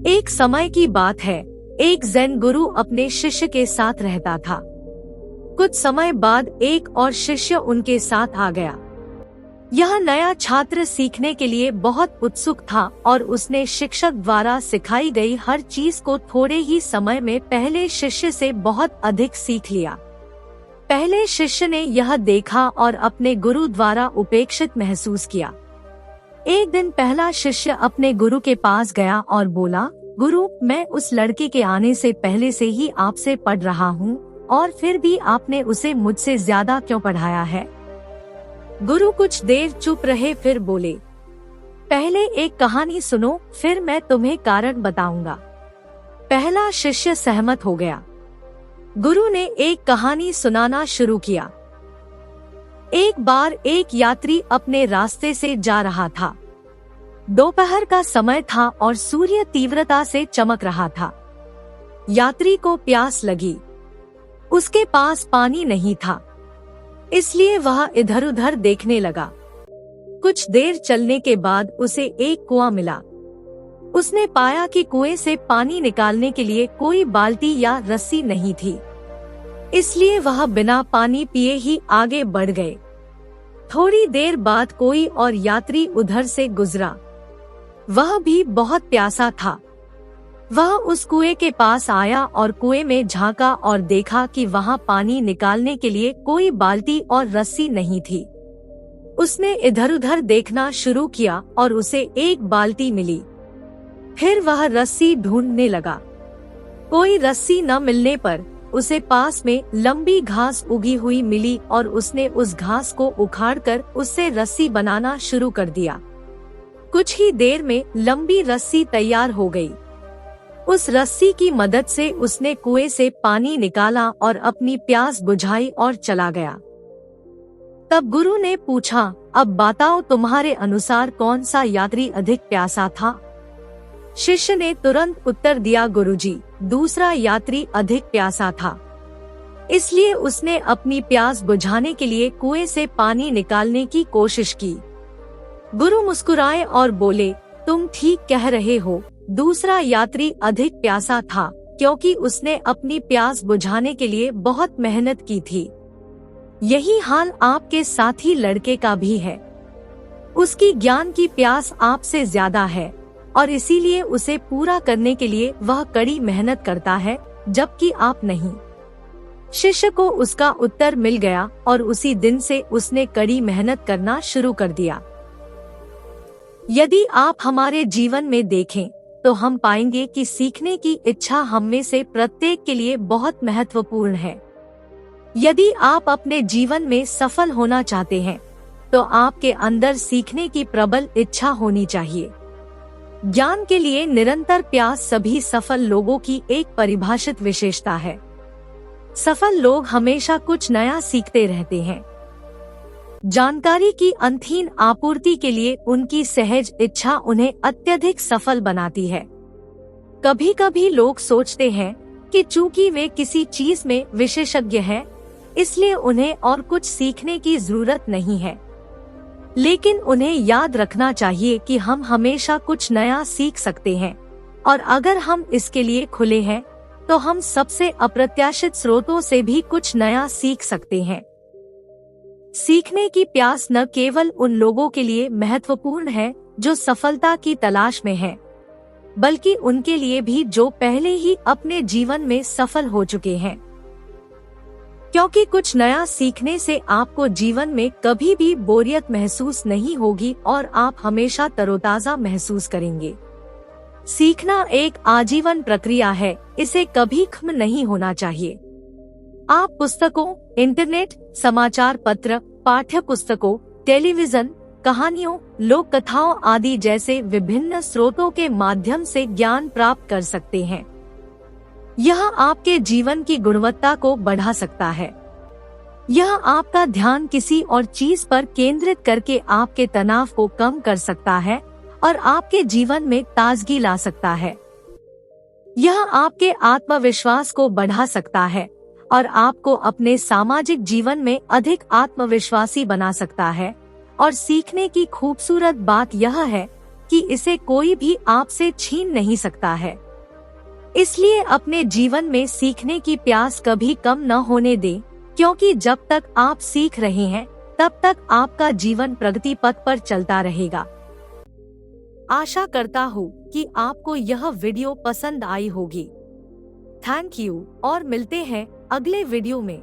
एक समय की बात है, एक ज़ेन गुरु अपने शिष्य के साथ रहता था। कुछ समय बाद एक और शिष्य उनके साथ आ गया। यह नया छात्र सीखने के लिए बहुत उत्सुक था और उसने शिक्षक द्वारा सिखाई गई हर चीज को थोड़े ही समय में पहले शिष्य से बहुत अधिक सीख लिया। पहले शिष्य ने यह देखा और अपने गुरु द्वारा उपेक्षित महसूस किया। एक दिन पहला शिष्य अपने गुरु के पास गया और बोला, गुरु, मैं उस लड़के के आने से पहले से ही आपसे पढ़ रहा हूँ और फिर भी आपने उसे मुझसे ज्यादा क्यों पढ़ाया है? गुरु कुछ देर चुप रहे, फिर बोले, पहले एक कहानी सुनो, फिर मैं तुम्हें कारण बताऊंगा। पहला शिष्य सहमत हो गया। गुरु ने एक कहानी सुनाना शुरू किया। एक बार एक यात्री अपने रास्ते से जा रहा था। दोपहर का समय था और सूर्य तीव्रता से चमक रहा था। यात्री को प्यास लगी। उसके पास पानी नहीं था, इसलिए वह इधर उधर देखने लगा। कुछ देर चलने के बाद उसे एक कुआं मिला। उसने पाया कि कुएं से पानी निकालने के लिए कोई बाल्टी या रस्सी नहीं थी, इसलिए वह बिना पानी पिए ही आगे बढ़ गए। थोड़ी देर बाद कोई और यात्री उधर से गुजरा। वह भी बहुत प्यासा था। वह उस कुएं के पास आया और कुएं में झांका और देखा कि वहां पानी निकालने के लिए कोई बाल्टी और रस्सी नहीं थी। उसने इधर उधर देखना शुरू किया और उसे एक बाल्टी मिली। फिर वह रस्सी ढूंढने लगा। कोई रस्सी न मिलने पर उसे पास में लंबी घास उगी हुई मिली और उसने उस घास को उखाड़कर उससे रस्सी बनाना शुरू कर दिया। कुछ ही देर में लंबी रस्सी तैयार हो गई। उस रस्सी की मदद से उसने कुएं से पानी निकाला और अपनी प्यास बुझाई और चला गया। तब गुरु ने पूछा, अब बताओ तुम्हारे अनुसार कौन सा यात्री अधिक प्यासा था? शिष्य ने तुरंत उत्तर दिया, गुरुजी, दूसरा यात्री अधिक प्यासा था, इसलिए उसने अपनी प्यास बुझाने के लिए कुएं से पानी निकालने की कोशिश की। गुरु मुस्कुराए और बोले, तुम ठीक कह रहे हो, दूसरा यात्री अधिक प्यासा था क्योंकि उसने अपनी प्यास बुझाने के लिए बहुत मेहनत की थी। यही हाल आपके साथी लड़के का भी है। उसकी ज्ञान की प्यास आपसे ज्यादा है और इसीलिए उसे पूरा करने के लिए वह कड़ी मेहनत करता है, जबकि आप नहीं। शिष्य को उसका उत्तर मिल गया और उसी दिन से उसने कड़ी मेहनत करना शुरू कर दिया। यदि आप हमारे जीवन में देखें तो हम पाएंगे कि सीखने की इच्छा हम में से प्रत्येक के लिए बहुत महत्वपूर्ण है। यदि आप अपने जीवन में सफल होना चाहते हैं तो आपके अंदर सीखने की प्रबल इच्छा होनी चाहिए। ज्ञान के लिए निरंतर प्यास सभी सफल लोगों की एक परिभाषित विशेषता है। सफल लोग हमेशा कुछ नया सीखते रहते हैं। जानकारी की अनथीन आपूर्ति के लिए उनकी सहज इच्छा उन्हें अत्यधिक सफल बनाती है। कभी कभी लोग सोचते हैं कि चूंकि वे किसी चीज में विशेषज्ञ हैं, इसलिए उन्हें और कुछ सीखने की जरूरत नहीं है। लेकिन उन्हें याद रखना चाहिए कि हम हमेशा कुछ नया सीख सकते हैं और अगर हम इसके लिए खुले हैं तो हम सबसे अप्रत्याशित स्रोतों से भी कुछ नया सीख सकते हैं। सीखने की प्यास न केवल उन लोगों के लिए महत्वपूर्ण है जो सफलता की तलाश में हैं, बल्कि उनके लिए भी जो पहले ही अपने जीवन में सफल हो चुके हैं। क्योंकि कुछ नया सीखने से आपको जीवन में कभी भी बोरियत महसूस नहीं होगी और आप हमेशा तरोताजा महसूस करेंगे। सीखना एक आजीवन प्रक्रिया है, इसे कभी खत्म नहीं होना चाहिए। आप पुस्तकों, इंटरनेट, समाचार पत्र, पाठ्य पुस्तकों, टेलीविजन, कहानियों, लोक कथाओं आदि जैसे विभिन्न स्रोतों के माध्यम से ज्ञान प्राप्त कर सकते हैं। यह आपके जीवन की गुणवत्ता को बढ़ा सकता है। यह आपका ध्यान किसी और चीज पर केंद्रित करके आपके तनाव को कम कर सकता है और आपके जीवन में ताजगी ला सकता है। यह आपके आत्मविश्वास को बढ़ा सकता है और आपको अपने सामाजिक जीवन में अधिक आत्मविश्वासी बना सकता है। और सीखने की खूबसूरत बात यह है कि इसे कोई भी आपसे छीन नहीं सकता है। इसलिए अपने जीवन में सीखने की प्यास कभी कम न होने दें, क्योंकि जब तक आप सीख रहे हैं तब तक आपका जीवन प्रगति पथ पर चलता रहेगा। आशा करता हूँ कि आपको यह वीडियो पसंद आई होगी। थैंक यू और मिलते हैं अगले वीडियो में।